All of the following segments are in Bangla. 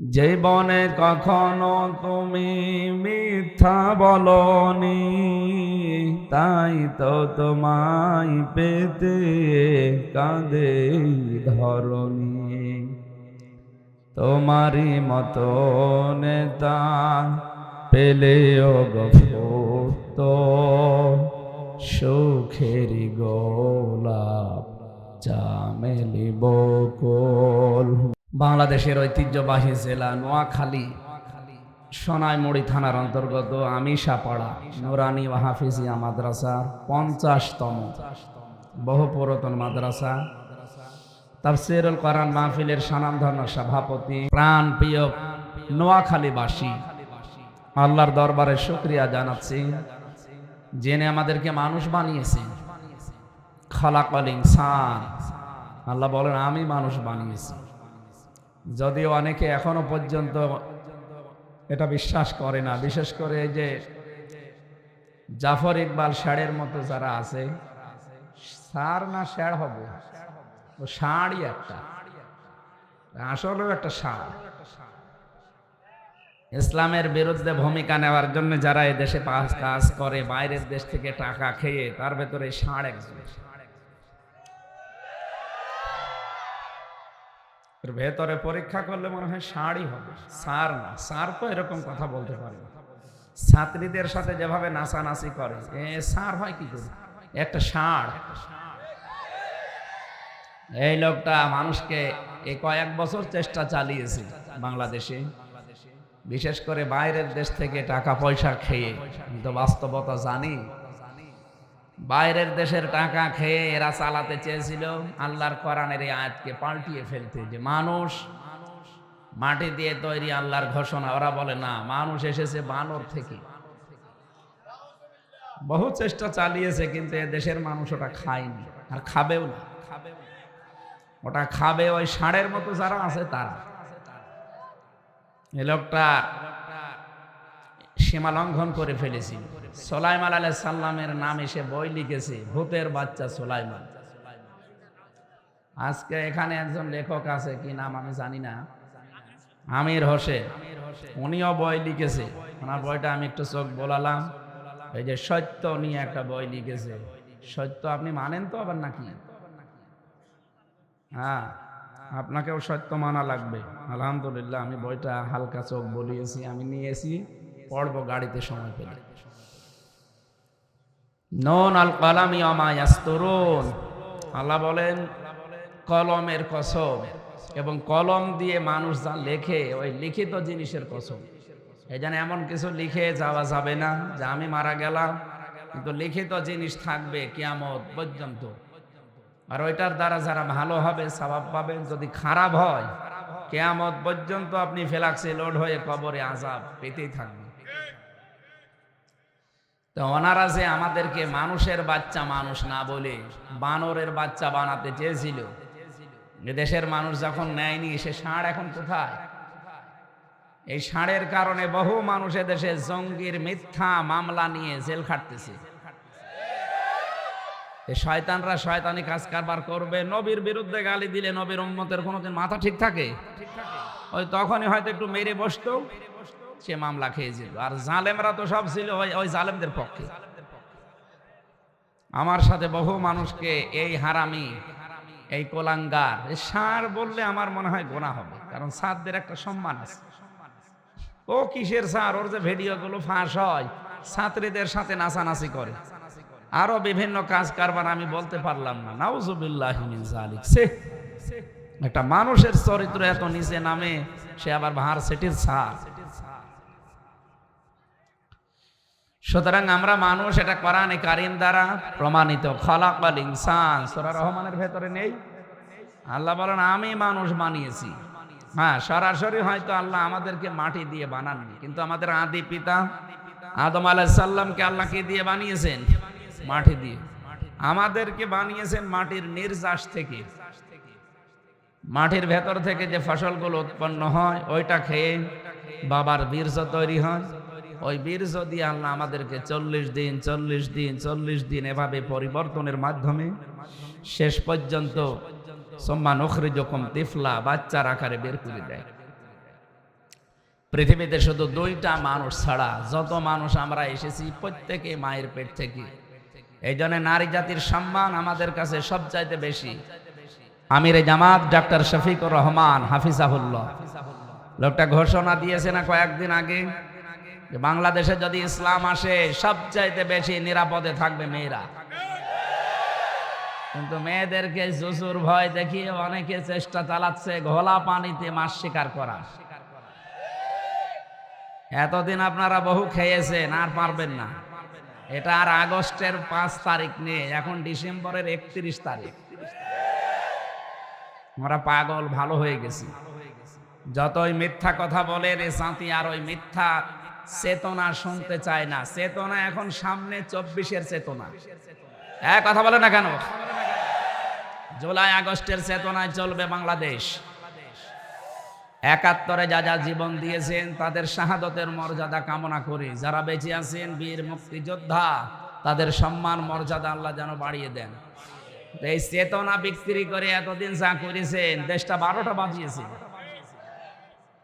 জীবনে কখনো তুমি মিথ্যা বলনি, তাই তো তোমায় পেতে কাঁদে ধরনি। তোমারই মতো নেতা পেলেও গফুত সুখেরি গোলাপ চামেলি বকুল। বাংলাদেশের ঐতিহ্যবাহী জেলা নোয়াখালী সোনাইমুড়ি থানার অন্তর্গত আমিশাপাড়া নুরানি হাফিজিয়া মাদ্রাসা 50তম বহু পুরাতন মাদ্রাসা তাফসীরুল কোরআন মাহফিলের স্বনামধন্য সভাপতি প্রাণ প্রিয় নোয়াখালীবাসী আল্লাহর দরবারে শুকরিয়া জানাচ্ছি, যিনি আমাদেরকে মানুষ বানিয়েছেন। খালাকাল ইনসান, আল্লাহ বলেন আমি মানুষ বানিয়েছি। যদিও অনেকে এখনো পর্যন্ত এটা বিশ্বাস করে না, বিশেষ করে এই যে জাফর ইকবাল ষাঁড়ের মতো যারা আছে, ষাঁড় না ষাঁড় হবে, ও ষাঁড়ই একটা, আসলেও একটা ষাঁড়। ইসলামের বিরুদ্ধে ভূমিকা নেওয়ার জন্য যারা এই দেশে কাজ করে, বাইরের দেশ থেকে টাকা খেয়ে, তার ভেতরে ষাঁড় একজন। ভেতরে পরীক্ষা করলে মনে হয় ষাঁড়ই হবে, সার না। সার তো এরকম কথা বলতে পারে না। ছাত্রীদের সাথে যেভাবে নাচানাচি করে, সার হয় কি করে? একটা ষাঁড়। এই লোকটা মানুষকে এই কয়েক বছর চেষ্টা চালিয়েছে বাংলাদেশে, বিশেষ করে বাইরের দেশ থেকে টাকা পয়সা খেয়ে। কিন্তু বাস্তবতা জানি, বাইরের দেশের টাকা খেয়ে এরা চালাতে চেয়েছিল আল্লাহর কোরআনের এই আয়াতকে পাল্টিয়ে ফেলতে, যে মানুষ মাটি দিয়ে তৈরি আল্লাহর ঘোষণা। ওরা বলে না, মানুষ এসেছে বানর থেকে। বহু চেষ্টা চালিয়েছে, কিন্তু এ দেশের মানুষ ওটা খায়নি, আর খাবেও না। ওটা খাবে ওই ষাঁড়ের মতো যারা আছে তারা। এই লোকটা সীমা লঙ্ঘন করে ফেলেছিল। সুলাইমান আলাইহিস সালামের নামে সে বই লিখেছে, ভূতের বাচ্চা সুলাইমান। আজকে এখানে একজন লেখক আছে, কি নাম আমি জানি না, আমির হোসেন, উনিও বই লিখেছে। ওনার বইটা আমি একটু চোখ বোলালাম। এই যে সত্য নিয়ে একটা বই লিখেছে। সত্য আপনি মানেন তো আবার নাকি? হ্যাঁ, আপনাকেও সত্য মানা লাগবে। আলহামদুলিল্লাহ, আমি বইটা হালকা চোখ বলিয়েছি, আমি নিয়েছি, পড়বো গাড়িতে সময় পেলে। নুন আল কালামি ওয়া মা ইয়াসতুরুন, আল্লাহ বলেন কলমের কসম, এবং কলম দিয়ে মানুষ যা লেখে ওই লিখিত জিনিসের কসম। এই জন্য এমন কিছু লিখে যাওয়া যাবে না যে আমি মারা গেলাম, কিন্তু লিখিত জিনিস থাকবে কিয়ামত পর্যন্ত। আর ওইটার দ্বারা যারা ভালো হবে সওয়াব পাবেন, যদি খারাপ হয় কিয়ামত পর্যন্ত আপনি ফেলাক্সে লোড হয়ে কবরে আযাব পেতেই থাকবেন। তো ওনারা যে আমাদেরকে মানুষের বাচ্চা মানুষ না বলে বানরের বাচ্চা বানাতে চেয়েছিল, দেশের মানুষ যখন নেয়নি, সে ষাঁড় এখন কোথায়? এই ষাঁড়ের কারণে বহু মানুষ দেশে জঙ্গির মিথ্যা মামলা নিয়ে জেল খাটতেছে। এই শয়তানরা শয়তানি কাজ কারবার করবে। নবীর বিরুদ্ধে গালি দিলে নবীর উম্মতের কোনোদিন মাথা ঠিক থাকে? ওই তখনই হয়তো একটু মেরে বসতো, সে মামলা খেয়েছিল। আর জালেমরা তো সব ছিল ওই জালেমদের পক্ষে। আমার সাথে বহু মানুষকে এই হারামি, এই কোলাঙ্গার, এই ষাঁড় বললে আমার মনে হয় গোনা হবে, কারণ ছাত্রদের একটা সম্মান আছে। ও কিসের ষাঁড়? ওর যে ভিডিওগুলো ফাঁস হয়, ছাত্রীদের সাথে নাচানাচি করে, আরো বিভিন্ন কাজ কারবার, আমি বলতে পারলাম না। নাউজুবিল্লাহি মিন যালিক। একটা মানুষের চরিত্র এত নিচে নামে, সে আবার ভার্সিটির ষাঁড়। সুতরাং আমরা মানুষ, এটা কোরআনে কারীম দ্বারা প্রমাণিত। খালাকাল ইনসান, সূরা রহমানের ভেতরে নেই? আল্লাহ বলেন আমি মানুষ বানিয়েছি। হ্যাঁ, সরাসরি হয়তো আল্লাহ আমাদেরকে মাটি দিয়ে বানাননি, কিন্তু আমাদের আদি পিতা আদম আলাইহিস সালামকে আল্লাহ কি দিয়ে বানিয়েছেন? মাটি দিয়ে। আমাদেরকে বানিয়েছেন মাটির নির্যাস থেকে। মাটির ভেতর থেকে যে ফসলগুলো উৎপন্ন হয়, ওইটা খেয়ে বাবার বীর্য তৈরি হয়। ওই বীর্য দিয়ে আল্লাহ আমাদেরকে 40 দিন এভাবে পরিবর্তনের মাধ্যমে শেষ পর্যন্ত সুম্মা নুখরিজুকুম তিফলা, বাচ্চার আকারে বের করে দেয়। পৃথিবীতে শুধু দুইটা মানুষ ছাড়া যত মানুষ আমরা এসেছি প্রত্যেকে মায়ের পেট থেকে। এই জন্য নারী জাতির সম্মান আমাদের কাছে সবচাইতে বেশি। আমিরে জামাত ডক্টর শফিকুর রহমান হাফিজাহুল্লাহ লোকটা ঘোষণা দিয়েছে না কয়েকদিন আগে যে বাংলাদেশে যদি ইসলাম আসে সবচাইতে বেশি নিরাপদে থাকবে মেয়েরা। কিন্তু মেয়েদেরকে জুজুর ভয় দেখিয়ে অনেকে চেষ্টা চালাচ্ছে ঘোলা পানিতে মাছ শিকার করা। এতদিন আপনারা বহু খেয়েছেন, আর পারবেন না। এটা আর আগস্টের 5 তারিখ নেই, এখন ডিসেম্বরের 31 তারিখ। আমরা পাগল ভালো হয়ে গেছি। যতই মিথ্যা কথা বলে রে জাতি আর ওই মিথ্যা চেতনা শুনতে চায় না। চেতনা এখন সামনে 24-এর চেতনা। কথা বলে না কেন? জুলাই আগস্টের চেতনায় চলবে বাংলাদেশ। 71-এ যা যা জীবন দিয়েছেন তাদের শাহাদতের মর্যাদা কামনা করি। যারা বেঁচে আছেন বীর মুক্তিযোদ্ধা, তাদের সম্মান মর্যাদা আল্লাহ যেন বাড়িয়ে দেন। এই চেতনা বিক্রি করে এতদিন যা করেছেন, দেশটা 12টা বাজিয়েছে।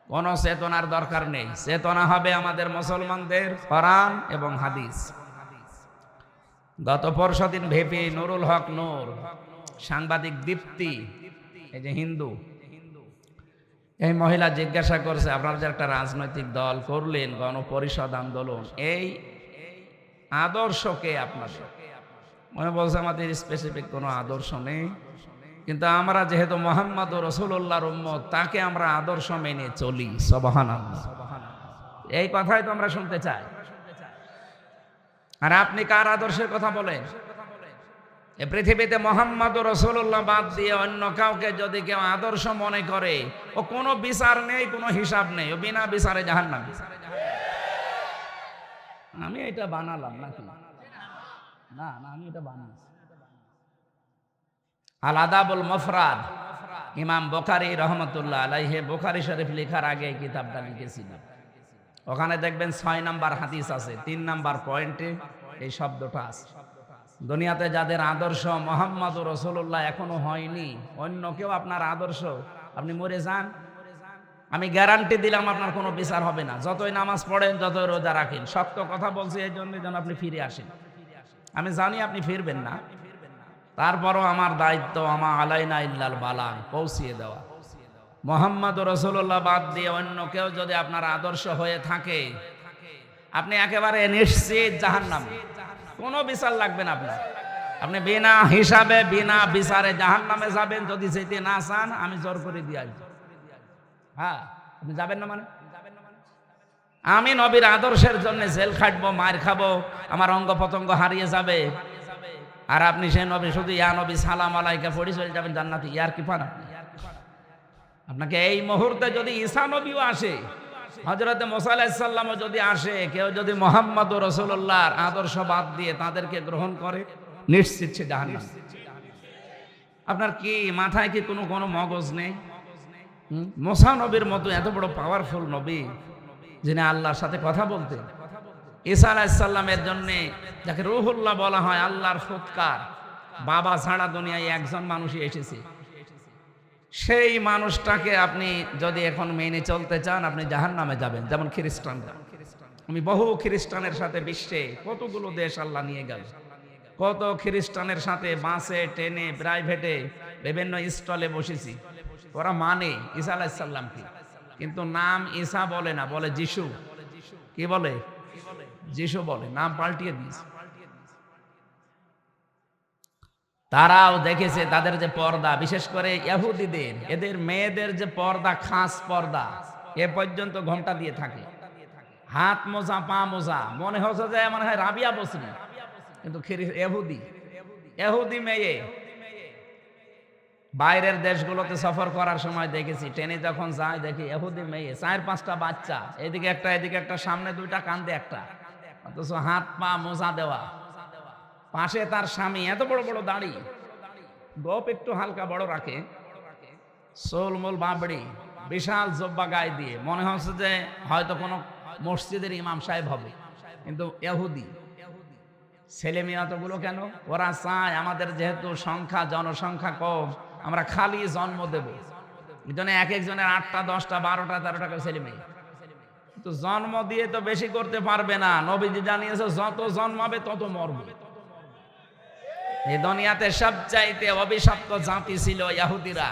কোন চেতনার দরকার নেই। চেতনা হবে আমাদের মুসলমানদের কোরআন এবং হাদিস। গত পরশুদিন ভেপি নুরুল হক নূর, সাংবাদিক দীপ্তি, এই যে হিন্দু, এই মহিলা জিজ্ঞাসা করছে আপনারা যে একটা রাজনৈতিক দল করলেন, গণপরিষদ আন্দোলন, এই আদর্শকে আপনাদের মনে বলছে আমাদের স্পেসিফিক কোনো আদর্শ নেই, কিন্তু আমরা যেহেতু মুহাম্মদ রাসূলুল্লাহর উম্মত, তাকে আমরা আদর্শ মেনে চলি। সুবহানাল্লাহ। এই কথাই তো আমরা শুনতে চাই। আর আপনি কার আদর্শের কথা বলেন? এই পৃথিবীতে মুহাম্মদ রাসূলুল্লাহ বাদ দিয়ে অন্য কাউকে যদি কেউ আদর্শ মনে করে, ও কোনো বিচার নেই, কোনো হিসাব নেই, ও বিনা বিচারে জাহান্নামী। আমি এটা বানালাম নাকি? না, আমি এটা বানাচ্ছি। আল আদাবুল মুফরাদ, ইমাম বুখারী রাহমাতুল্লাহ আলাইহি বুখারী শরীফ লেখার আগে এই কিতাবটা লিখেছিলেন। ওখানে দেখবেন 6 নাম্বার হাদিস আছে, 3 নাম্বার পয়েন্টে এই শব্দটা আছে। দুনিয়াতে যাদের আদর্শ মুহাম্মদ রাসূলুল্লাহ এখনো হয়নি, অন্য কেউ আপনার আদর্শ, আপনি মরে যান, আমি গ্যারান্টি দিলাম আপনার কোনো বিচার হবে না। যতই নামাজ পড়েন, যতই রোজা রাখেন, সত্য কথা বলছি এই জন্য যেন আপনি ফিরে আসেন। আমি জানি আপনি ফিরবেন না, তারপরও আমার দায়িত্ব, আমা আলাইনা ইল্লাল বালাগ, পৌঁছিয়ে দেওয়া। মুহাম্মদ রাসূলুল্লাহ বাদ দিয়ে অন্য কেউ যদি আপনার আদর্শ হয়ে থাকে, আপনি একেবারে নিশ্চিত জাহান্নামী। কোনো বিচার লাগবে না আপনার। আপনি বিনা হিসাবে বিনা বিচারে জাহান্নামে যাবেন। যদি যেতে না চান, আমি জোর করে দিয়ে আসবো। হ্যাঁ, আপনি যাবেন না মানে? আমি নবীর আদর্শের জন্য জেল খাটবো, মার খাবো, আমার অঙ্গ প্রত্যঙ্গ হারিয়ে যাবে, আর আপনি সেই নবী শুধু ইয়া নবী সালাম আলাইকা পড়ে চলে যাবেন জান্নাতে। ইয়ার কি পান আপনি? আপনাকে এই মুহূর্তে যদি ঈসা নবীও আসে, হযরত মুসা আলাইহিস সালামও যদি আসে, কেউ যদি মুহাম্মদ রাসূলুল্লাহর আদর্শ বাদ দিয়ে তাদেরকে গ্রহণ করে, নিশ্চিত সে জাহান্নাম। আপনার কি মাথায় কি কোনো মগজ নেই? মুসা নবীর মতো এত বড় পাওয়ারফুল নবী, যিনি আল্লাহর সাথে কথা বলতেন, ঈসা আলাইহিস সালামের জন্য যাকে রূহুল্লাহ বলা হয়, আল্লাহর ফুৎকার, বাবা ছাড়া দুনিয়ায় একজন মানুষই এসেছে। সেই মানুষটাকে আপনি যদি এখন মেনে চলতে চান, আপনি জাহান্নামে যাবেন। যেমন খ্রিস্টানরা, আমি বহু খ্রিস্টানের সাথে বিশ্বে কতগুলো দেশ আল্লাহ নিয়ে গেল, কত খ্রিস্টানের সাথে বাসে, ট্রেনে, প্রাইভেটে, বিভিন্ন স্টলে বসেছি। ওরা মানে ঈসা আলাইহিস সালামকে, কিন্তু নাম ঈসা বলে না, বলে যিশু। কি বলে? যিশু বলে, নাম পাল্টিয়ে দিয়েছে। তারাও দেখেছে তাদের যে পর্দা, বিশেষ করে ইহুদিদের, এদের মেয়েদের যে পর্দা, খাস পর্দা, এ পর্যন্ত ঘোমটা দিয়ে থাকে, হাত মোজা, পা মোজা, মনে হচ্ছে যে মনে হয় রাবিয়া বসরি, কিন্তু ইহুদি মেয়ে। বাইরের দেশগুলোতে সফর করার সময় দেখেছি, ট্রেনে যখন যায় দেখি ইহুদি মেয়ে, 4-5টা বাচ্চা, এদিকে একটা, সামনে 2টা, কান্দে একটা, অথচ হাত পা মোজা দেওয়া, পাশে তার স্বামী, এত বড় বড় দাড়ি, গোপ একটু হালকা বড় রাখে, সোলমোল বাবড়ি, বিশাল জব্বা গায়ে দিয়ে, মনে হচ্ছে যে হয়তো কোনো মসজিদের ইমাম সাহেব হবে, কিন্তু ইহুদি। ছেলে মেয়ে অতগুলো কেন? ওরা চায় আমাদের যেহেতু জনসংখ্যা কম, আমরা খালি জন্ম দেব, এই জন্য এক একজনের 8টা, 10টা, 12টা, 13টা করে ছেলে মেয়ে। তো জন্ম দিয়ে তো বেশি করতে পারবে না। নবীজি জানিয়েছে যত জন্মাবে তত মরবে। এই দুনিয়াতে সবচাইতে অভিশপ্ত জাতি ছিল ইহুদিরা।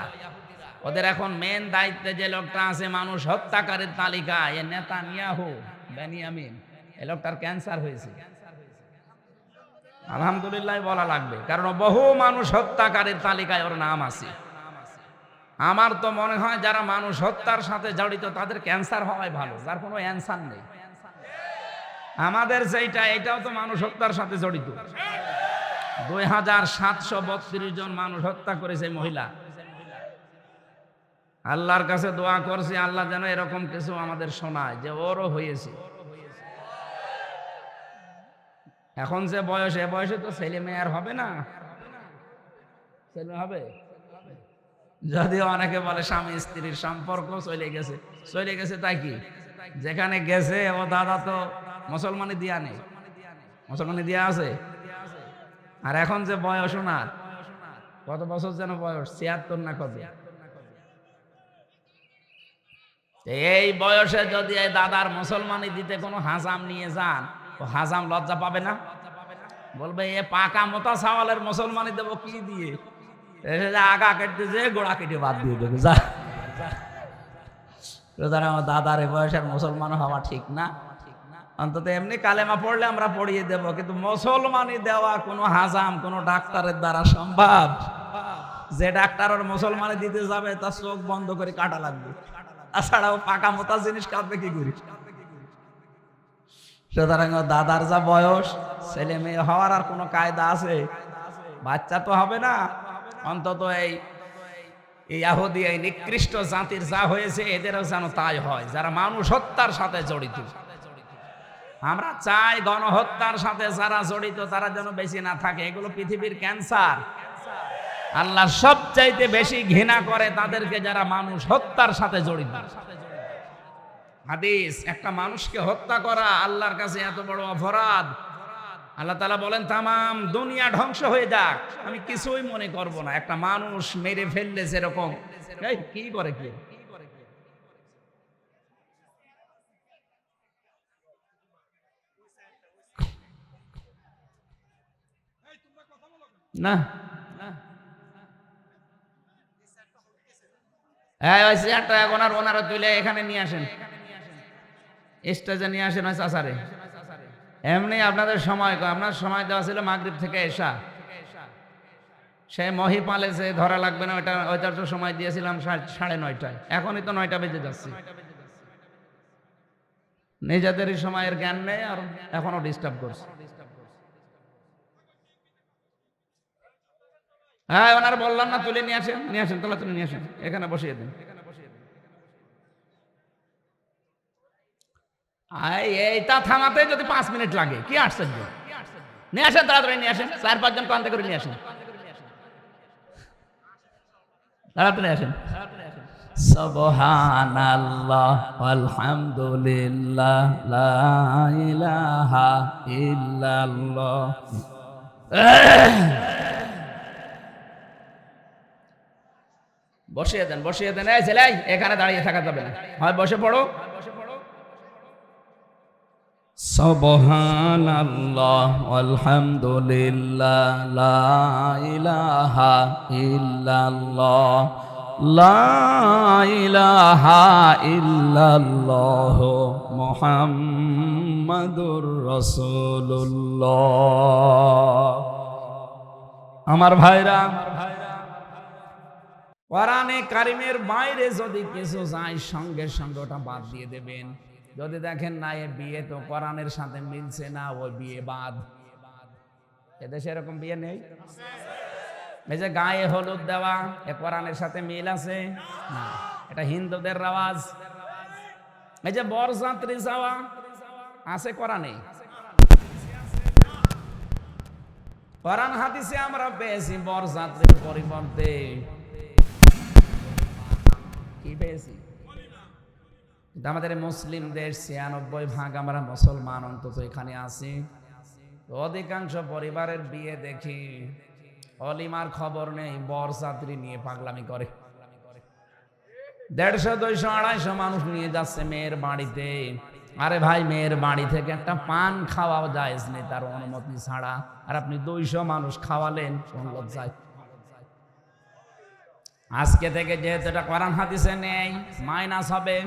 ওদের এখন মেন দায়িত্বে যে লোকটা আছে মানুষ হত্যাকারীর তালিকায়, এ নেতানিয়াহু বেনিয়ামিন, এই লোকটার ক্যান্সার হয়েছে। আলহামদুলিল্লাহ বলা লাগবে, কারণ বহু মানুষ হত্যাকারীর তালিকায় ওর নাম আছে। আমার তো মনে হয় যারা মানুষ হত্যার সাথে জড়িত তাদের ক্যান্সার হওয়াই ভালো, যার কোনো অ্যান্সার নেই। আমাদের যেটা, এটাও তো মানুষ হত্যার সাথে জড়িত। 2732 জন মানুষ হত্যা করেছে মহিলা। আল্লাহর কাছে দোয়া করছি, আল্লাহ যেন এরকম কিছু আমাদের শোনায় যে ওরও হয়েছে। এখন যে বয়স, এ বয়সে তো ছেলে মেয়ে আর হবে না। ছেলে হবে যদিও অনেকে বলে স্বামী স্ত্রীর সম্পর্ক চলে গেছে। চলে গেছে তাই কি, যেখানে গেছে ও দাদা তো মুসলমানি দিয়া নেই, মুসলমানি দিয়া আছে। আর এখন যে বয়স ওনার, কত বছর যেন বয়স, 76 না কত। এই বয়সে যদি এই দাদার মুসলমানি দিতে কোনো হাজাম নিয়ে যান, ও হাজাম লজ্জা পাবে না? বলবে এ পাকা মোটা সাওয়ালের মুসলমানি দেবো কি দিয়ে? এসে যা আগা কেটে যে গোড়া কেটে বাদ দিয়ে দেবে যা। আমার দাদার এই বয়সের মুসলমান হওয়া ঠিক না। অন্তত এমনি কালেমা পড়লে আমরা পড়িয়ে দেব, কিন্তু মুসলমানি দেওয়া কোনো হাজাম কোনো ডাক্তারের দ্বারা সম্ভব? যে ডাক্তার ওর মুসলমানি দিতে যাবে তার চোখ বন্ধ করে কাটা লাগবে, তাছাড়াও পাকা মোটা জিনিস কাটবে কি করি? সুতরাং দাদার যা বয়স, ছেলে মেয়ে হওয়ার আর কোনো কায়দা আছে? বাচ্চা তো হবে না। অন্তত এই ইহুদি, এই নিকৃষ্ট জাতির যা হয়েছে এদেরও যেন তাই হয়, যারা মানুষ হত্যার সাথে জড়িত। আমরা চাই গণহত্যার সাথে যারা জড়িত তারা যেন বেশি না থাকে। এগুলো পৃথিবীর ক্যান্সার। আল্লাহ সবচাইতে বেশি ঘৃণা করে তাদেরকে যারা মানুষ হত্যার সাথে জড়িত। হাদিস, একটা মানুষকে হত্যা করা আল্লাহর কাছে এত বড় অপরাধ। আল্লাহ তাআলা বলেন তামাম দুনিয়া ধ্বংস হয়ে যাক, আমি কিছুই মনে করব না। একটা মানুষ মেরে ফেললে যেরকম কি করে কি না, হ্যাঁ ওই চেয়ারটা এখন আর ওনারা তুলে এখানে নিয়ে আসেন, স্টেজে নিয়ে আসেন ওই চাচারে। এমনি আপনাদের সময়, আপনার সময় দেওয়া ছিল মাগরিব থেকে এশা। সে মহিপালে যে ধরা লাগবে না, ওইটার তো সময় দিয়েছিলাম 9:30। এখনই তো 9টা বেজে যাচ্ছে। নিজেদেরই সময়ের জ্ঞান নেই আর এখনো ডিস্টার্ব করছে। হ্যাঁ ওনারা বললাম না তুলে নিয়ে আসেন, নিয়ে আসেন, তোলা তুলে নিয়ে আসেন, এখানে বসিয়ে দিন। এইটা থামাতে যদি 5 মিনিট লাগে, কি আশ্চর্য! নিয়ে আসেন, তাড়াতাড়ি নিয়ে আসেন, 4-5 জন ক্লান্ত করে নিয়ে আসেন, তাড়াতাড়ি আসেন। সুবহানাল্লাহ আলহামদুলিল্লাহ লা ইলাহা ইল্লাল্লাহ। বসিয়ে দেন, বসিয়ে দেন। এই ছেলে, এখানে দাঁড়িয়ে থাকা যাবে না, হয় বসে পড়ো। সুবহানাল্লাহ আলহামদুলিল্লাহ লা ইলাহা ইল্লাল্লাহ লা ইলাহা ইল্লাল্লাহ মুহাম্মাদুর রাসূলুল্লাহ। আমার ভাইরা, কোরআনে কারিমের বাইরে যদি কিছু যায় সঙ্গে সঙ্গে ওটা বাদ দিয়ে দেবেন। যদি দেখেন না এ বিয়ে তো কোরআনের সাথে মিলছে না, ওই বিয়ে বাদ। এদেশে এরকম বিয়ে নেই? এই যে গায়ে হলুদ দেওয়া, এ কোরআনের সাথে মিল আছে না, এটা হিন্দুদের রেওয়াজ। এই যে বরযাত্রী যাওয়া আছে কোরআনে, কোরআন হাদিসে আমরা পেয়েছি বরযাত্রীর পরিবর্তে কি পেয়েছি? আমাদের মুসলিম দেশ, 96% আমরা মুসলমান অন্তত এখানে আছি। অধিকাংশ পরিবারের বিয়ে দেখি অলিমার খবর নেই, বরযাত্রী নিয়ে পাগলামি করে। 150, 200, 250 মানুষ নিয়ে যাচ্ছে মেয়ের বাড়িতে। আরে ভাই, মেয়ের বাড়ি থেকে একটা পান খাওয়া জায়েজ নেই তার অনুমতি ছাড়া, আর আপনি 200 মানুষ খাওয়ালেন, কোন লজ্জায়? আজকে থেকে যেহেতু এটা কোরআন হাদিসে নেই, মাইনাস হবে।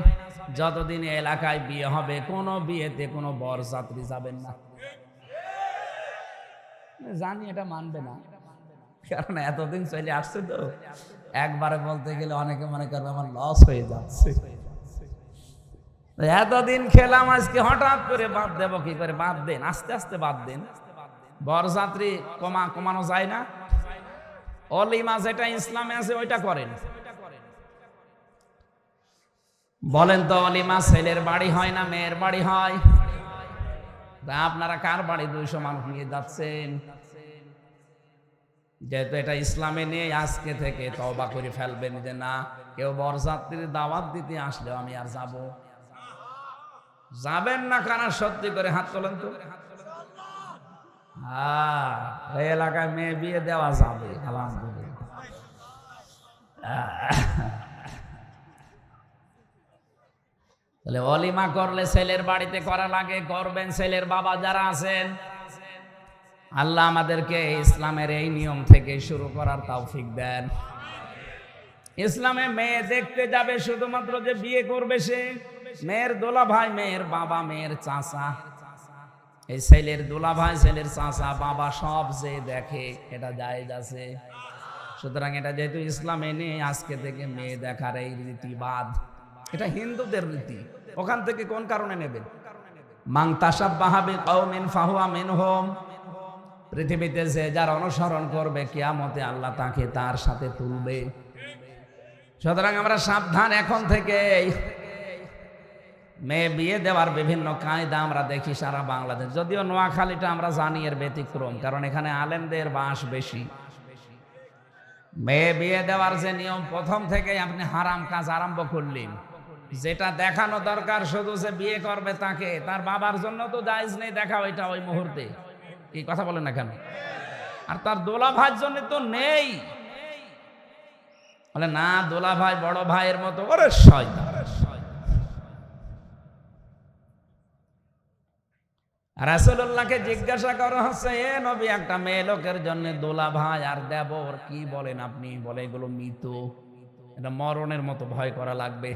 যতদিন এলাকায় বিয়ে হবে, কোনো বিয়েতে কোনো বরযাত্রী যাবেন না। জানি এটা মানবে না, কারণ এতদিন চলে আসছে তো, একবারে বলতে গেলে অনেকে মনে করবে আমার লস হয়ে যাচ্ছে। এতদিন খেলাম, আজকে হঠাৎ করে বাদ দেবো কি করে? বাদ দেন, আস্তে আস্তে বাদ দেন। বরযাত্রী কমানো যায় না। অলিমা যেটা ইসলামে আছে ওইটা করেন। বলেন তো, অলিমা ছেলের বাড়ি হয় না মেয়ের বাড়ি হয়? আপনারা কার বাড়ি 200 মানুষ নিয়ে যাচ্ছেন? যেহেতু এটা ইসলামে নেই, আজকে থেকে তওবা করে ফেলবেন যে না, কেউ বরযাত্রীর দাওয়াত দিতে আসলেও আমি আর যাবেন না। কারা সত্যি করে হাত তোলেন তো। এই এলাকায় মেয়ে বিয়ে দেওয়া যাবে, আলহামদুলিল্লাহ। তাহলে অলিমা করলে ছেলের বাড়িতে করা লাগে, করবেন। ছেলের বাবা যারা আছেন, আল্লাহ আমাদেরকে ইসলামের এই নিয়ম থেকে শুরু করার তৌফিক দেন। ইসলামে মেয়ে দেখতে যাবে শুধুমাত্র যে বিয়ে করবে সে, মেয়ের দোলা ভাই, মেয়ের বাবা, মেয়ের চাচা, এই ছেলের দোলা ভাই, ছেলের চাচা, বাবা সব যে দেখে, এটা জায়েজ আছে। সুতরাং এটা যেহেতু ইসলামে নেই, আজকে থেকে মেয়ে দেখার এই রীতি বাদ। এটা হিন্দুদের রীতি, ওখান থেকে কোন কারণে নেবেন? মান তাশাব্বাহা বিকাউমিন ফাহুয়া মিনহুম। পৃথিবীতে যে যার অনুসরণ করবে, কিয়ামতে আল্লাহ তাকে তার সাথে তুলবে। সুতরাং আমরা সাবধান এখন থেকে। মেয়ে বিয়ে দেওয়ার বিভিন্ন কায়দা আমরা দেখি সারা বাংলাদেশ, যদিও নোয়াখালীটা আমরা জানি এর ব্যতিক্রম, কারণ এখানে আলেমদের বাস বেশি। মেয়ে বিয়ে দেওয়ার যে নিয়ম, প্রথম থেকে আপনি হারাম কাজ আরম্ভ করলেন। যেটা দেখানো দরকার শুধু যে বিয়ে করবে তাকে, তার বাবার জন্য তো জায়েজ নেই দেখা ওইটা ওই মুহূর্তে। কি কথা বলেন না কেন? আর তার দোলা ভাইয়ের জন্য তো নেই। বলে না, দোলা ভাই বড় ভাইয়ের মতো। ওরে শয়তান! রাসূলুল্লাহকে জিজ্ঞাসা করা হচ্ছে, এ নবী, একটা মেয়ে লোকের জন্য দোলা ভাই আর দেবর কি বলেন আপনি? বলে এগুলো মৃত, এটা মরণের মতো ভয় করা লাগবে।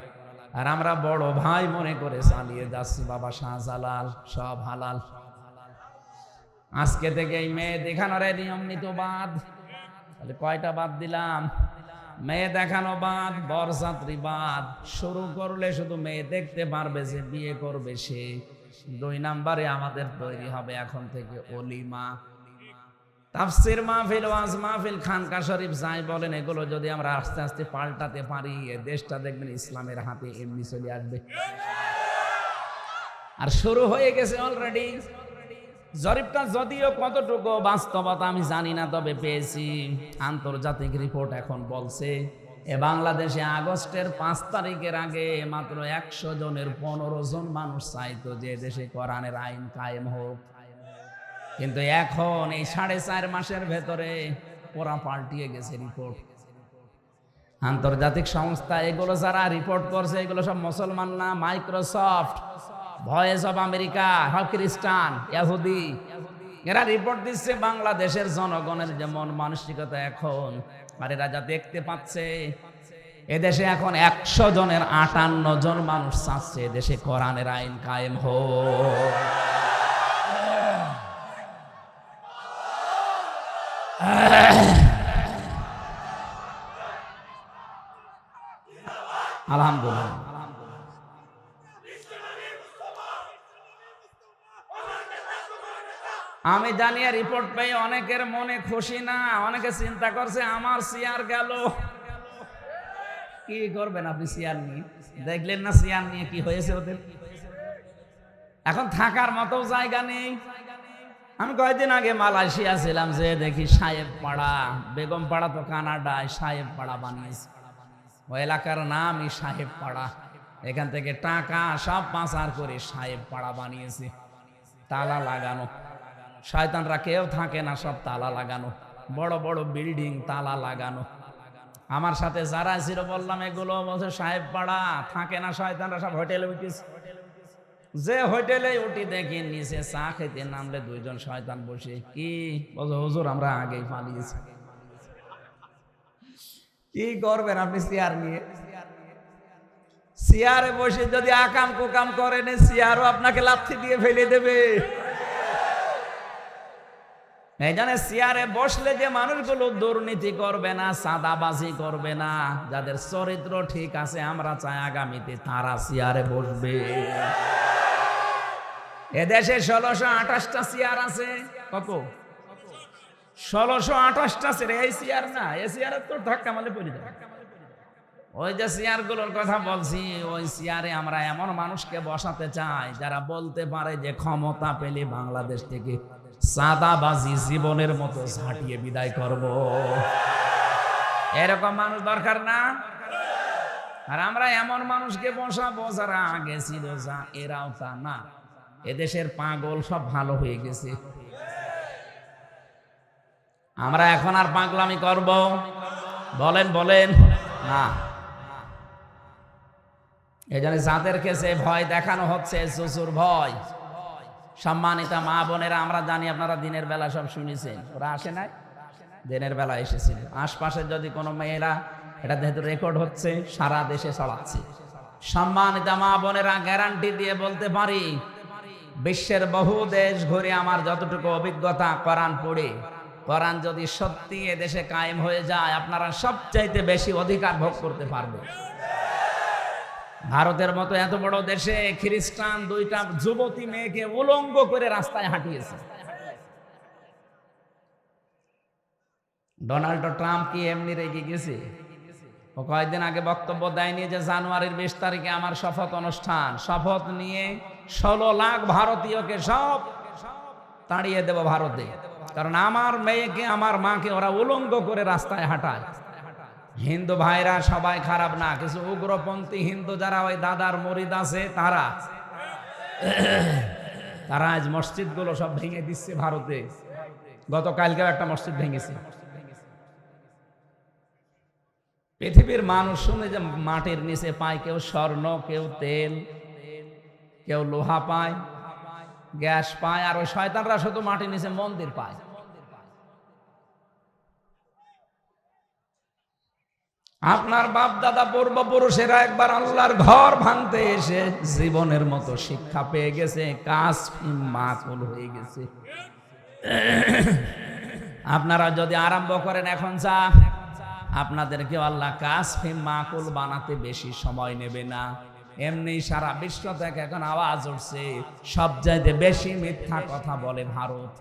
আর আমরা বড় ভাই মনে করে চালিয়ে যাচ্ছি, বাবা শাহজালাল সব হালাল। আজকে থেকে এই মেয়ে দেখানোর নিয়ম নিত বাদ। তাহলে কয়টা বাদ দিলাম? মেয়ে দেখানো বাদ, বরযাত্রী বাদ। শুরু করলে শুধু মেয়ে দেখতে পারবে, যে বিয়ে করবে সে। 2 নম্বরে আমাদের তৈরি হবে এখন থেকে অলিমা। তাফসীর মাহফিল, ওয়াজ মাহফিল, খানকা শরীফ যাই বলেন, এগুলো যদি আমরা আস্তে আস্তে পাল্টাতে পারি, এই দেশটা দেখবেন ইসলামের হাতে এমনি চলে আসবে। আর শুরু হয়ে গেছে অলরেডি। জরিপটা যদিও কতটুকু বাস্তবতা আমি জানি না, তবে পেয়েছি আন্তর্জাতিক রিপোর্ট এখন বলছে বাংলাদেশে আগস্টের 5 তারিখের আগে মাত্র 100 জনের 15 জন মানুষ চাইতো যে দেশে কোরআনের আইন কায়েম হোক। কিন্তু এখন এই 4.5 মাসের ভেতরে ওরা পাল্টিয়ে গেছে রিপোর্ট। আন্তর্জাতিক সংস্থা এগুলো যারা রিপোর্ট করছে, এগুলো সব মুসলমান না। মাইক্রোসফট, ভয়েস অফ আমেরিকা, সব খ্রিস্টান, ইহুদি, এরা রিপোর্ট দিচ্ছে বাংলাদেশের জনগণের যেমন মানসিকতা এখন। আর এরা যা দেখতে পাচ্ছে, এদেশে এখন 100 জনের 58 জন মানুষ চাচ্ছে এদেশে কোরআনের আইন কায়েম হোক। আলহামদুলিল্লাহ। আমি জানি রিপোর্ট পেয়ে অনেকের মনে খুশি না, অনেকে চিন্তা করছে আমার চেয়ার গেল। কি করবেন আপনি চেয়ার নিয়ে? দেখলেন না চেয়ার নিয়ে কি হয়েছে ওদের? এখন থাকার মতো জায়গা নেই। আমি কয়েকদিন আগে মালয়েশিয়া ছিলাম, যে দেখি সাহেব পাড়া, বেগম পাড়া তো কানাডায়, সাহেব পাড়া বানিয়েছে। ওই এলাকার নামই সাহেব পাড়া। এখান থেকে টাকা সব পাচার করে সাহেব পাড়া বানিয়েছে, তালা লাগানো। শয়তানরা কেউ থাকে না, সব তালা লাগানো, বড় বড় বিল্ডিং তালা লাগানো। আমার সাথে যারা ছিল বললাম এগুলো বলছে সাহেব পাড়া, থাকে না শয়তানরা, সব হোটেলে উঠেছে। যে হোটেলে উঠি দেখি নিচে চা খেতে নামলে দুইজন শয়তান বসে, কি বলছো হুজুর আমরা আগেই পালিয়েছি। কি করবেন আপনি চেয়ার নিয়ে? চেয়ারে বসে যদি আকাম কুকাম করেন, চেয়ারও আপনাকে লাথি দিয়ে ফেলে দেবে। এই জন্য চেয়ারে বসলে যে মানুষগুলো দুর্নীতি করবে না, চাঁদাবাজি করবে না, যাদের চরিত্র ঠিক আছে, আমরা চাই আগামীতে তারা চেয়ারে বসবে। এদেশে 1628টা চেয়ার আছে। কত? 1628টা চেয়ার। এই চেয়ার না, এই চেয়ারে তো ধাক্কা মারলে পড়ে যাবে। ওই যে চেয়ার গুলোর কথা বলছি, ওই চেয়ারে আমরা এমন মানুষকে বসাতে চাই যারা বলতে পারে যে ক্ষমতা পেলে বাংলাদেশ থেকে চাঁদাবাজি জীবনের মতো ঝাঁটিয়ে বিদায় করব। এরকম মানুষ দরকার না? আর আমরা এমন মানুষকে বসাবো যারা আগে ছিল যা এরাও তা না। এদেশের পাগল সব ভালো হয়ে গেছে, আমরা এখন আর পাগলামি করব? বলেন বলেন না। এই জন্য যাদেরকে যে ভয় দেখানো হচ্ছে, চুচুর ভয়, সম্মানিতা মা বোনেরা, আমরা জানি আপনারা দিনের বেলা সব শুনেছেন, ওরা আসে নাই, দিনের বেলা এসেছিল। আশপাশে যদি কোনো মেয়েরা, এটা যেহেতু রেকর্ড হচ্ছে সারা দেশে ছড়াচ্ছে, সম্মানিতা মা বোনেরা গ্যারান্টি দিয়ে বলতে পারি, বিশ্বের বহু দেশ ঘুরে আমার যতটুকু অভিজ্ঞতা কোরআন পড়ে, কোরআন যদি সত্যি এদেশে কায়েম হয়ে যায়, আপনারা সবচাইতে বেশি অধিকার ভোগ করতে পারবে। ভারতের মতো এত বড় দেশে খ্রিস্টান 2টা যুবতী মেয়েকে উলঙ্গ করে রাস্তায় হাঁটিয়েছে। ডোনাল্ড ট্রাম্প কি এমনি রেগে গেছে? ও কয়েকদিন আগে বক্তব্য দেয়নি যে জানুয়ারির 20 তারিখে আমার শপথ অনুষ্ঠান, শপথ নিয়ে 16 লাখ ভারতীয়কে সব তাড়িয়ে দেব ভারতে, কারণ আমার মেয়েকে আমার মাকে ওরা উলঙ্গ করে রাস্তায় হাঁটায়। হিন্দু ভাইরা সবাই খারাপ না, কিছু উগ্রপন্থী হিন্দু যারা ওই দাদার মুরিদ আছে, তারা আজ মসজিদগুলো সব ভেঙে দিচ্ছে ভারতে। গতকালকেও একটা মসজিদ ভেঙেছে। পৃথিবীর মানুষ শুনে যে মাটির নিচে পায় কেউ স্বর্ণ, কেউ তেল, কেউ লোহা পায়, গ্যাস পায়, আর ওই শয়তানরা শুধু মাটির নিচে মন্দির পায়। আপনার বাপ দাদা পূর্বপুরুষেরা একবার আল্লাহর ঘর ভাঙতে এসে জীবনের মতো শিক্ষা পেয়ে গেছে, কাজ মাকুল হয়ে গেছে। আপনারা যদি আরম্ভ করেন এখন যা, আপনাদেরকে আল্লাহ কাসফিম মাকুল বানাতে বেশি সময় নেবে না। এমনি সারা বিশ্ব থেকে এখন আওয়াজ উঠছে, সবচাইতে বেশি মিথ্যা কথা বলে ভারত।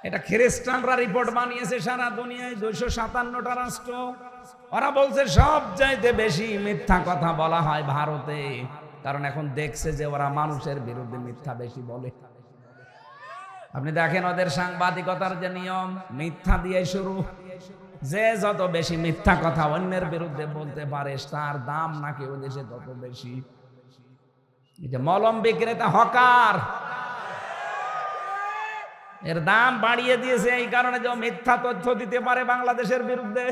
এটা খ্রিস্টানরা রিপোর্ট বানিয়েছে, সারা দুনিয়ায় 257টা রাষ্ট্র, ওরা বলছে সবচাইতে বেশি মিথ্যা কথা বলা হয় ভারতে, কারণ এখন দেখছে যে ওরা মানুষের বিরুদ্ধে মিথ্যা বেশি বলে। আপনি দেখেন ওদের সাংবাদিকতার যে নিয়ম, মিথ্যা দিয়ে শুরু। যে যত বেশি মিথ্যা কথা অন্যের বিরুদ্ধে বলতে পারে, তার দাম নাকি ওই দেশে তত বেশি। এই যে মলম বিক্রেতা হকার, এর দাম বাড়িয়ে দিয়েছে এই কারণে যে মিথ্যা তথ্য দিতে পারে বাংলাদেশের বিরুদ্ধে।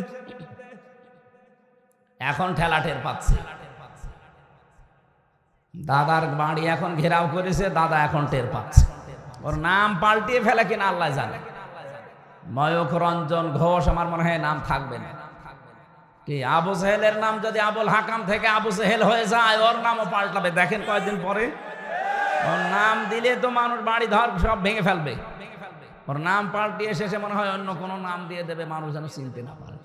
এখন ঠেলা টের পাচ্ছে। দাদার বাড়ি এখন ঘেরাও করেছে, দাদা এখন টের পাচ্ছে। ওর নাম পাল্টিয়ে ফেলে কিনা আল্লাহ জানে। ময়ূখ রঞ্জন ঘোষ আমার মনে হয় নাম থাকবে না। কি আবু সেহেলের নাম যদি আবুল হাকাম থেকে আবু সেহেল হয়ে যায়, ওর নামও পাল্টাবে। দেখেন কয়েকদিন পরে ওর নাম দিলে তো মানুষ বাড়ি ধর সব ভেঙে ফেলবে। ওর নাম পাল্টিয়ে শেষে মনে হয় অন্য কোনো নাম দিয়ে দেবে, মানুষ যেন চিনতে না পারে।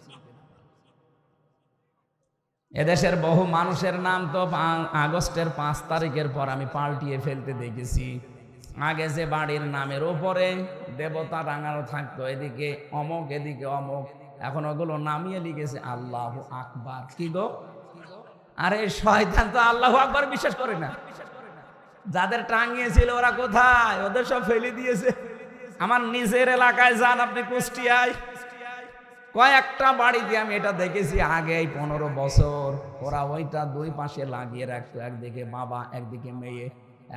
এদেশের বহু মানুষের নাম তো আগস্টের 5 তারিখের পর আমি পাল্টিয়ে ফেলতে দেখেছি। আগে যে বাড়ির নামের উপরে দেবতা রাঙানো থাকতো, এদিকে অমক এদিকে অমক, এখন ওগুলো নামিয়ে লিখেছে আল্লাহু আকবার। কি গো, আরে শয়তান তো আল্লাহু আকবার বিশ্বাস করে না। যাদের টাঙিয়েছিল ওরা কোথায়? ওদের সব ফেলে দিয়েছে। আমার নিজের এলাকায় যান আপনি, কুষ্টিয়ায় কয়েকটা বাড়িতে আমি এটা দেখেছি আগে 15 বছর, ওরা ওইটা 2 পাশে লাগিয়ে রাখতো, একদিকে বাবা একদিকে মেয়ে।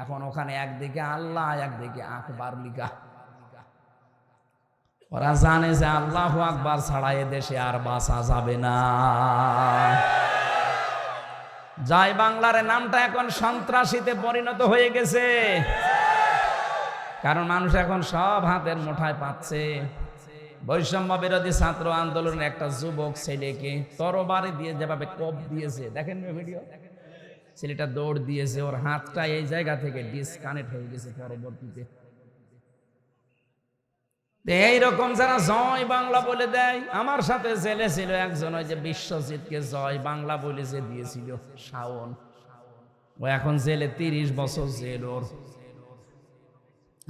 এখন ওখানে একদিকে আল্লাহ একদিকে আকবার লিখা। ওরা জানে যে আল্লাহু আকবার ছাড়া এ দেশে আর বাঁচা যাবে না। জয় বাংলার নামটা এখন সন্ত্রাসীতে পরিণত হয়ে গেছে, কারণ মানুষ এখন সব হাতের মুঠায় পাচ্ছে। বৈষম্য বিরোধী ছাত্র আন্দোলনের একটা যুবক ছেলেকে তরবারি দিয়ে যেভাবে কোপ দিয়েছে, দেখেন ভিডিও, ছেলেটা দৌড় দিয়েছে, ওর হাতটা এই জায়গা থেকে ডিসকানেক্ট হয়ে গেছে পরবর্তীতে। এইরকম যারা জয় বাংলা বলে দেয়, আমার সাথে জেলে ছিল একজন, ওই যে বিশ্বজিৎকে জয় বাংলা বলে যে দিয়েছিল শাওন, ও এখন জেলে 30 বছর জেল ওর।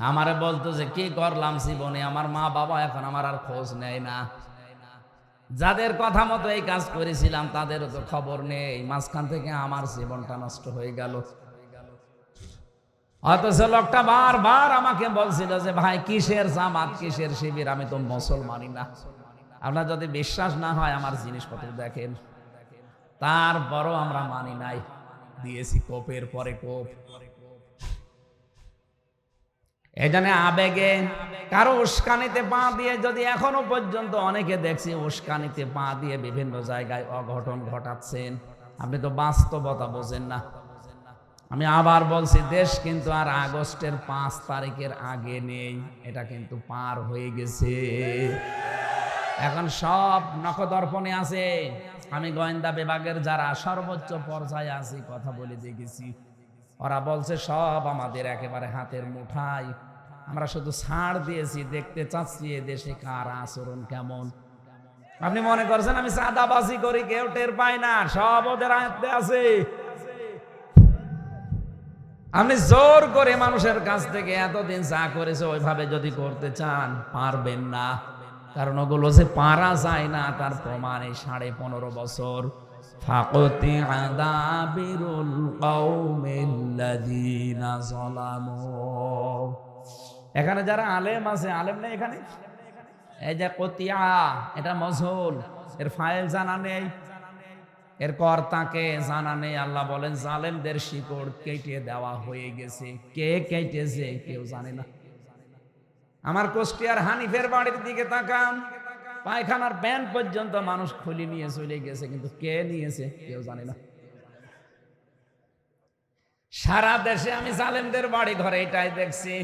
আমারে বলতো যে কি করলাম জীবনে, আমার মা বাবা এখন আমার আর খোঁজ নেয় না, যাদের কথা মতো এই কাজ করেছিলাম তাদেরও তো খবর নেই, মাঝখান থেকে আমার জীবনটা নষ্ট হয়ে গেল। অথচ লোকটা বারবার আমাকে বলছিল যে ভাই কিসের জামাত কিসের শিবির, আমি তো মুসলমানই না। আপনার যদি বিশ্বাস না হয় আমার জিনিসপত্র দেখেন, তারপরও আমরা মানি নাই, দিয়েছি কোপের পরে কোপ। এই জন্য আবেগে কারো উস্কানিতে পা দিয়ে, যদি এখনো পর্যন্ত অনেকে দেখছি উস্কানিতে পা দিয়ে বিভিন্ন জায়গায় অঘটন ঘটাচ্ছেন, আপনি তো বাস্তবতা বোঝেন না। আমি আবার বলছি, দেশ কিন্তু আর আগস্টের 5 তারিখের আগে নেই, এটা কিন্তু পার হয়ে গেছে। এখন সব নখদর্পণে আছে। আমি গোয়েন্দা বিভাগের যারা সর্বোচ্চ পর্যায়ে আছি কথা বলে দেখেছি, ওরা বলছে সব আমাদের একেবারে হাতের মুঠায়, আমরা শুধু ছাড় দিয়েছি, দেখতে চাচ্ছি এ দেশে কার আচরণ কেমন। আপনি মনে করছেন আমি চাঁদাবাজি করি, কেউ টের পায় না, সব ওদের আয়ত্তে আছে। আপনি জোর করে মানুষের কাছ থেকে এতদিন যা করেছে ওইভাবে যদি করতে চান পারবেন না, কারণ ওগুলো যে পারা যায় না তার প্রমাণ এই 15.5 বছর। ফাকুতিআ দাবিরুল কওমিল্লাযীনা যালামু। এখানে যারা আলেম আছে, আলেম নেই এখানে, এই যে কতিয়া, এটা মজহুল, এর ফাইল জানা নেই, এর কর্তাকে জানা নেই। আল্লাহ বলেন জালেমদের শিকড় কেটে দেওয়া হয়ে গেছে, কে কেটেছে কেউ জানে না। আমার কুষ্টিয়ার হানিফের বাড়ির দিকে তাকান, পায়খানার প্যান্ট পর্যন্ত মানুষ খুলে নিয়ে চলে গেছে, কিন্তু কে নিয়েছে কেউ জানে না। সারা দেশে আমি জালেমদের বাড়ি ঘরে এটাই দেখছি,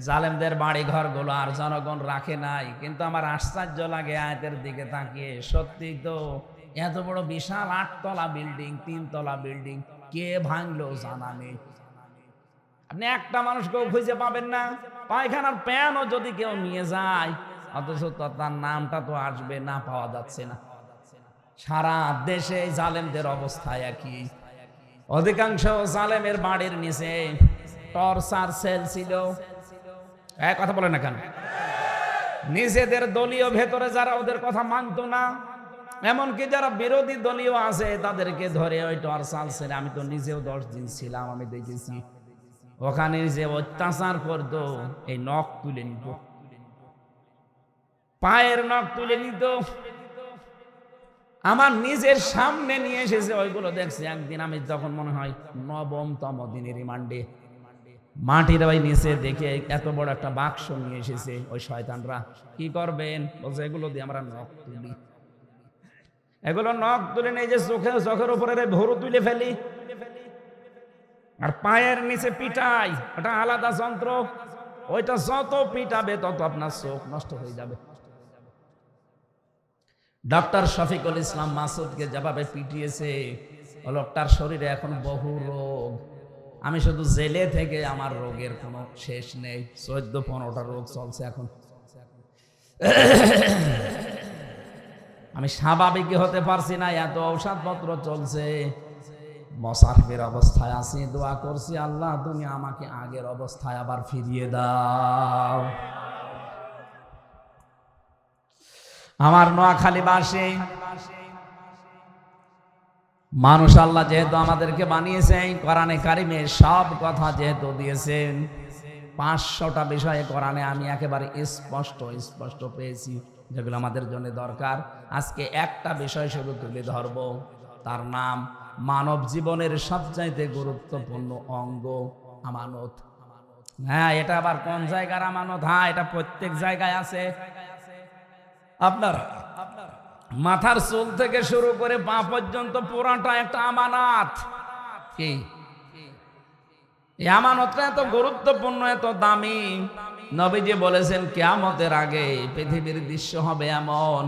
জালেমদের বাড়ি ঘর গুলো আর জনগণ রাখে নাই। কিন্তু আমার আশ্চর্য লাগে আয়াতের দিকে তাকিয়ে, সত্যি তো এত বড় বিশাল 8 তলা বিল্ডিং, 3 তলা বিল্ডিং কে ভাঙলো জানা নেই। আপনি একটা মানুষকেও খুঁজে পাবেন না। পায়খানার প্যানও যদি কেউ নিয়ে যায়, অথচ তার নামটা তো আসবে না, পাওয়া যাচ্ছে না। সারা দেশে জালেমদের অবস্থা একই। অধিকাংশ জালেমের বাড়ির নিচে টর্চার সেল ছিল। এক কথা বলে না কেন? নিজেদের দলীয় ভেতরে যারা ওদের কথা মানতো না, এমনকি যারা বিরোধী দলীয় আছে তাদেরকে ধরে ওই টর্চার সেলে, আমি তো নিজেও 10 দিন ছিলাম, আমি দেখেছি ওখানে যে অত্যাচার করতো, এই নখ তুলে নিত, পায়ের নখ তুলে নিত, আমার নিজের সামনে নিয়ে এসেছে, ওইগুলো দেখছি। একদিন আমি যখন মনে হয় 9তম দিনের রিমান্ডে, মাটির ওই নিচে দেখে এত বড় একটা বাক্স নিয়ে এসেছে ওই শয়তানরা। কি করবেন? বলছে এগুলো দিয়ে আমরা নখ তুলি, এগুলো নখ তুলে নেই যে চোখের উপরে ভরু তুলে ফেলি, আর পায়ের নিচে পিটাই, ওটা আলাদা যন্ত্র, ওইটা যত পিটাবে তত আপনার চোখ নষ্ট হয়ে যাবে। ডক্টর শফিকুল ইসলাম মাসুদকে যেভাবে পিটিয়েছে, লোকটার শরীরে এখন বহু রোগ। আমি শুধু জেলে থেকে আমার রোগের কোনো শেষ নেই, 14-15টা রোগ চলছে এখন। আমি স্বাভাবিক হতে পারছি না, এত ঔষধপত্র চলছে, মুসাফির অবস্থায় আছি, দোয়া করছি আল্লাহ তুমি আমাকে আগের অবস্থায় আবার ফিরিয়ে দাও। আমার নোয়াখালীবাসী মানুষ, আল্লাহ যেহেতু আমাদেরকে বানিয়েছেন, কোরআনে কারিমে সব কথা যেহেতু দিয়েছেন, 500টা বিষয়ে কোরআনে আমি একেবারে স্পষ্ট পেয়েছি যেগুলো আমাদের জন্য দরকার। আজকে একটা বিষয় শুধু তুলে ধরব, তার নাম মানব জীবনের সবচাইতে গুরুত্বপূর্ণ অঙ্গ আমানত। হ্যাঁ, এটা আবার কোন জায়গার আমানত? হ্যাঁ, এটা প্রত্যেক জায়গায় আছে। আপনারা মাথার চুল থেকে শুরু করে পা পর্যন্ত পুরাটা একটা আমানত। কি এই আমানতটা এত গুরুত্বপূর্ণ, এত দামি। নবীজি বলেছেন কিয়ামতের আগে পৃথিবীর দৃশ্য হবে এমন,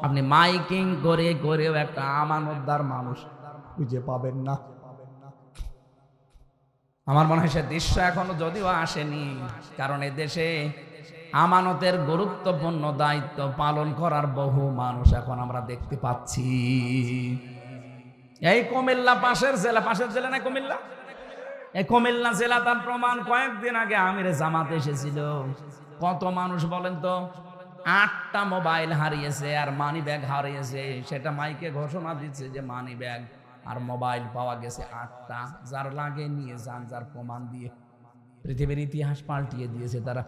আপনি মাইকিং করে করেও একটা আমানতদার মানুষ খুঁজে পাবেন না। আমার মনে হয় সে দৃশ্য এখনো যদিও আসেনি, কারণ এ দেশে আমানতের গুরুত্বপূর্ণ দায়িত্ব পালন করার বহু মানুষ এখন আমরা দেখতে পাচ্ছি। এই কুমিল্লা পাশের জেলা না কুমিল্লা, এই কুমিল্লা জেলা, তার প্রমাণ কয়েকদিন আগে আমিরে জামাত এসেছিল। কত মানুষ বলেন তো, 8টা মোবাইল হারিয়েছে আর মানি ব্যাগ হারিয়েছে। সেটা মাইকে ঘোষণা দিচ্ছে যে মানি ব্যাগ আর মোবাইল পাওয়া গেছে 8টা। যার লাগে নিয়ে যান, যার প্রমাণ দিয়ে পৃথিবীর ইতিহাস পাল্টিয়ে দিয়েছে তারা।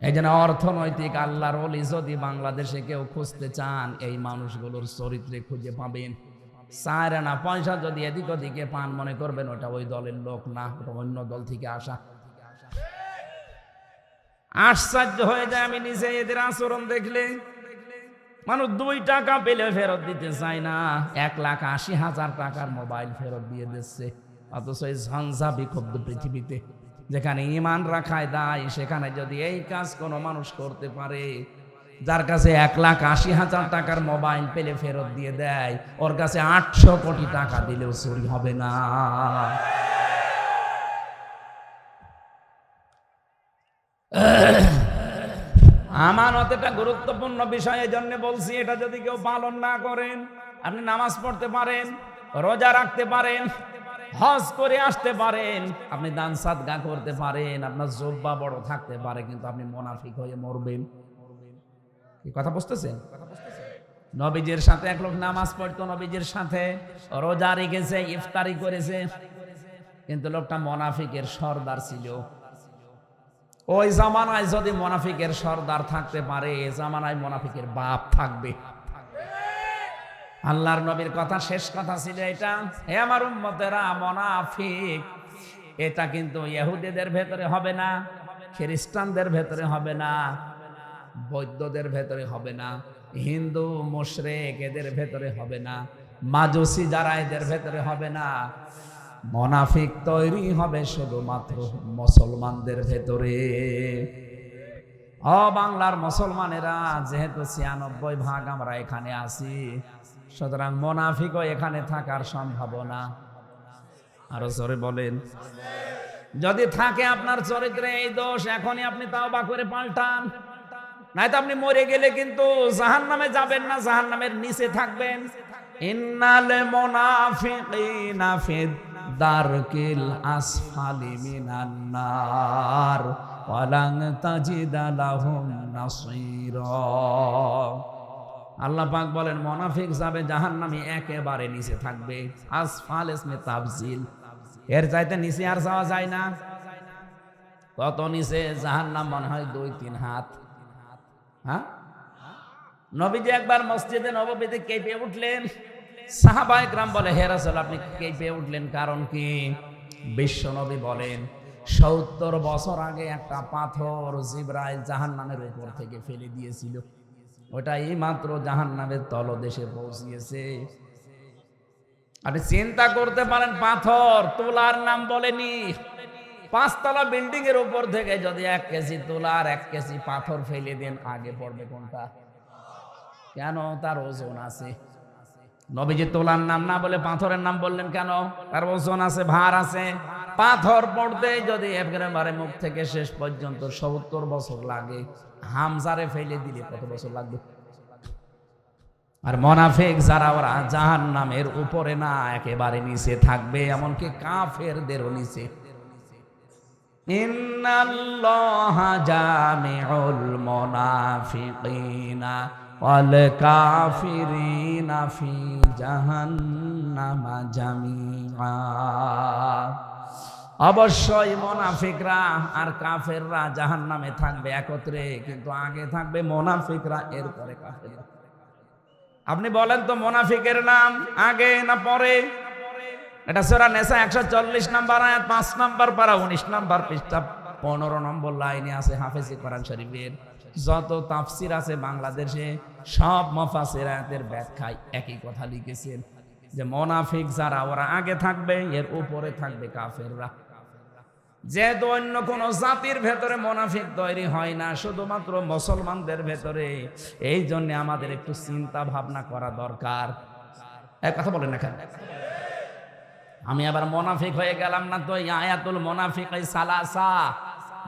এই জন্য অর্থনৈতিক আল্লাহর ওলি যদি বাংলাদেশে কেউ খুঁজতে চান, এই মানুষগুলোর চরিত্রে খুঁজে পাবেন। চায় না পয়সা যদি এদিক ওদিকে পান, মনে করবেন ওটা ওই দলের লোক না, ওটা অন্য দল থেকে আসা। আশ্চর্য হয়ে যায় আমি নিজে এদের আচরণ দেখলে। মানুষ 2 টাকা পেলে ফেরত দিতে চায় না, 1,80,000 টাকার মোবাইল ফেরত দিয়ে দিচ্ছে। অথচ এই ঝঞ্ঝা বিক্ষুব্ধ পৃথিবীতে যেখানে ঈমান রাখায় দায়, সেখানে যদি এই কাজ কোনো মানুষ করতে পারে, যার কাছে 1,80,000 টাকার মোবাইল পেলে ফেরত দিয়ে দেয়, ওর কাছে 800 কোটি টাকা দিলেও চুরি হবে না। আমানত একটা গুরুত্বপূর্ণ বিষয়, এই জন্য বলছি এটা যদি কেউ পালন না করেন, আপনি নামাজ পড়তে পারেন, রোজা রাখতে পারেন, হজ করে আসতে পারেন, আপনি দান সাদকা করতে পারেন, আপনার জব্বা বড় থাকতে পারে, কিন্তু আপনি মুনাফিক হয়ে মরবেন। কি কথা বুঝতেছেন? নবীজির সাথে এক লোক নামাজ পড়তো, নবীজির সাথে রোজা রেখেছে, ইফতারি করেছে, কিন্তু লোকটা মুনাফিকের সর্দার ছিল। ওই জামানায় যদি মুনাফিকের সর্দার থাকতে পারে, এই জামানায় মুনাফিকের বাপ থাকবে। আল্লাহর নবীর কথা, শেষ কথা ছিল এটা, হে আমার উম্মতেরা, মুনাফিক এটা কিন্তু ইহুদিদের ভেতরে হবে না, খ্রিস্টানদের ভেতরে হবে না, বৌদ্ধদের ভেতরে হবে না, হিন্দু মুশরিক এদের ভেতরে হবে না, মাজুসি যারা এদের ভেতরে হবে না। মুনাফিক তৈরি হবে শুধুমাত্র মুসলমানদের ভেতরে। বাংলার মুসলমানেরা যেহেতু 96% আমরা এখানে আছি, সুতরাং মুনাফিকও এখানে থাকার সম্ভাবনা। আরো জোরে বলেন। যদি থাকে আপনার চরিত্রে এই দোষ, এখনই আপনি তাওবা করে পাল্টান, নয়তো আপনি মরে গেলে কিন্তু জাহান্নামে যাবেন না, জাহান্নামের নিচে থাকবেন। ইন্নাল মুনাফিকিনা ফিদ দারকিল আসফালি মিনান নার ওয়ালান তাজিদা লাহুম নাসীরা। আল্লাহ পাক বলেন মুনাফিক যাবে জাহান্নামে, একেবারে নিচে থাকবে। আসফাল ইসমে তাফজিল, এর চাইতে নিচে আর যাওয়া যায় না। কত নিচে? জাহান্নাম মনে হয় 2-3 হাত। হ্যাঁ, নবীজি একবার মসজিদে নববীতে কেঁপে উঠলেন। সাহাবায়ে কেরাম বলে, হে রাসূল আপনি কেঁপে উঠলেন কারণ কি? বিশ্ব নবী বলেন 70 বছর আগে একটা পাথর জিবরাইল জাহান্নামের উপর থেকে ফেলে দিয়েছিল, ওটা এই মাত্র জাহান্নামের তলদেশে পৌঁছিয়েছে। আপনি চিন্তা করতে পারেন, পাথর তোলার নাম বলেনি। 5 তলা বিল্ডিং এর উপর থেকে যদি 1 কেজি তোলা আর 1 কেজি পাথর ফেলে দেন, আগে পড়বে কোনটা? কেন? তার ওজন আছে। নবীজি তোলার নাম না বলে পাথরের নাম বললেন কেন? তার ওজন আছে, ভার আছে। পাথর পড়তে যদি একেবারে মুখ থেকে শেষ পর্যন্ত 70 বছর লাগে, হামজারে ফেলে দিলে কত বছর লাগবে? আর মুনাফিক যারা, ওরা জাহান্নামের উপরে না, একেবারে নিচে থাকবে, এমনকি কাফেরদেরও নিচে। ইন্নাল্লাহা জামিউল মুনাফিকিনা ওয়াল কাফিরিনা ফি জাহান্নামা জামিআ। অবশ্যই মুনাফিকরা আর কাফেররা জাহান্নামে থাকবে একত্রে, কিন্তু আগে থাকবে মুনাফিকরা, এরপরে কাফেররা। আপনি বলেন তো মুনাফিকের নাম আগে না পরে? এটা সূরা নিসা 140 নম্বর আয়াত 5 নম্বর পারা 19 নম্বর পৃষ্ঠা 15 নম্বর লাইনে আছে, হাফেজি কোরআন শরীফের। যত তাফসির আছে বাংলাদেশে সব মুফাসসির আয়াতের ব্যাখ্যায় একই কথা লিখেছেন যে মুনাফিক যারা ওরা আগে থাকবে, এর উপরে থাকবে কাফেররা। যেহেতু অন্য কোন জাতির ভেতরে মুনাফিক তৈরি হয় না, শুধুমাত্র মুসলমানদের ভেতরে, এই জন্য আমাদের একটু চিন্তা ভাবনা করা দরকার। এক কথা বলেন না কেন? আমি আবার মুনাফিক হয়ে গেলাম না তো? আয়াতুল মুনাফিক সালাসা,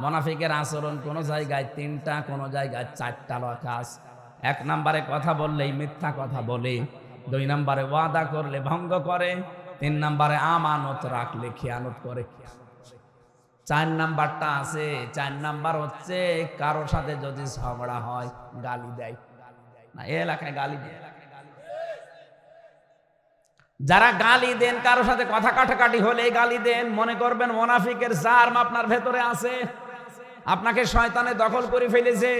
মুনাফিকের আচরণ কোন জায়গায় 3টা, কোন জায়গায় 4টা লকাস। 1 নম্বরে কথা বললেই মিথ্যা কথা বলে, 2 নম্বরে ওয়াদা করলে ভঙ্গ করে, 3 নম্বরে আমানত রাখলে খেয়ানত করে। 4 নাম্বারটা আছে, 4 নাম্বার হচ্ছে কারোর সাথে যদি ঝগড়া হয় গালি দেয় না। এই এলাকায় গালি দেয়, যারা গালি দেন, কারোর সাথে কথা কাটাকাটি হলে গালি দেন, মনে করবেন মুনাফিকের জার্ম আপনার ভেতরে আছে, আপনাকে শয়তানে দখল করে ফেলেছে।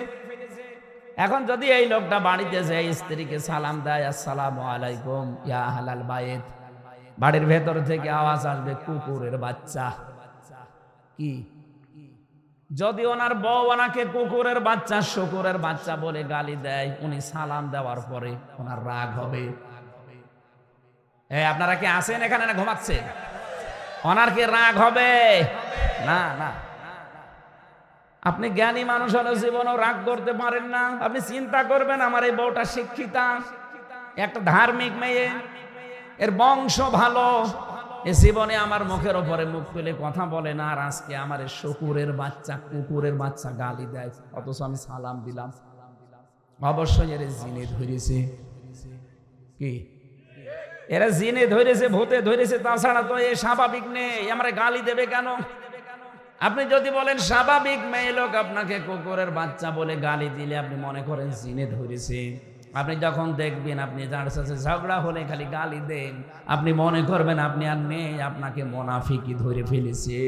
এখন যদি এই লোকটা বাড়িতে যায় স্ত্রীকে সালাম দেয়, আসসালামু আলাইকুম ইয়া আহলাল বাইত, বাড়ির ভেতর থেকে আওয়াজ আসবে কুকুরের বাচ্চা। কি যদি ওনার বউ ওনাকে কুকুরের বাচ্চা, শুকুরের বাচ্চা বলে গালি দেয়, উনি সালাম দেওয়ার পরে ওনার রাগ হবে। আপনারা কি আছেন এখানে না ঘুমাচ্ছেন? ওনার কি রাগ হবে? না না। আপনি জ্ঞানী মানুষ হলে জীবনও রাগ করতে পারেন না। আপনি চিন্তা করবেন, আমার এই বউটা শিক্ষিতা, একটা ধার্মিক মেয়ে, এর বংশ ভালো, এ জীবনে আমার মুখের ওপরে মুখ তুলে কথা বলে না, আর আজকে আমার শুকুরের বাচ্চা, কুকুরের বাচ্চা গালি দেয়, অথচ আমি সালাম দিলাম। অবশ্যই এর জিনে ধরেছে। কি এরা জিনে ধরেছে, ভূতে ধরেছে, তাছাড়া তো এ স্বাভাবিক নেই, আমরা গালি দেবে কেন? আপনি যদি বলেন স্বাভাবিক মেয়ে লোক আপনাকে কুকুরের বাচ্চা বলে গালি দিলে আপনি মনে করেন জিনে ধরেছে। আপনি যখন দেখবেন আপনি যার সাথে ঝগড়া হলে খালি গালি দেন, আপনি মনে করবেন আপনি আর নেই, আপনাকে মুনাফিকই ধরে ফেলেছে।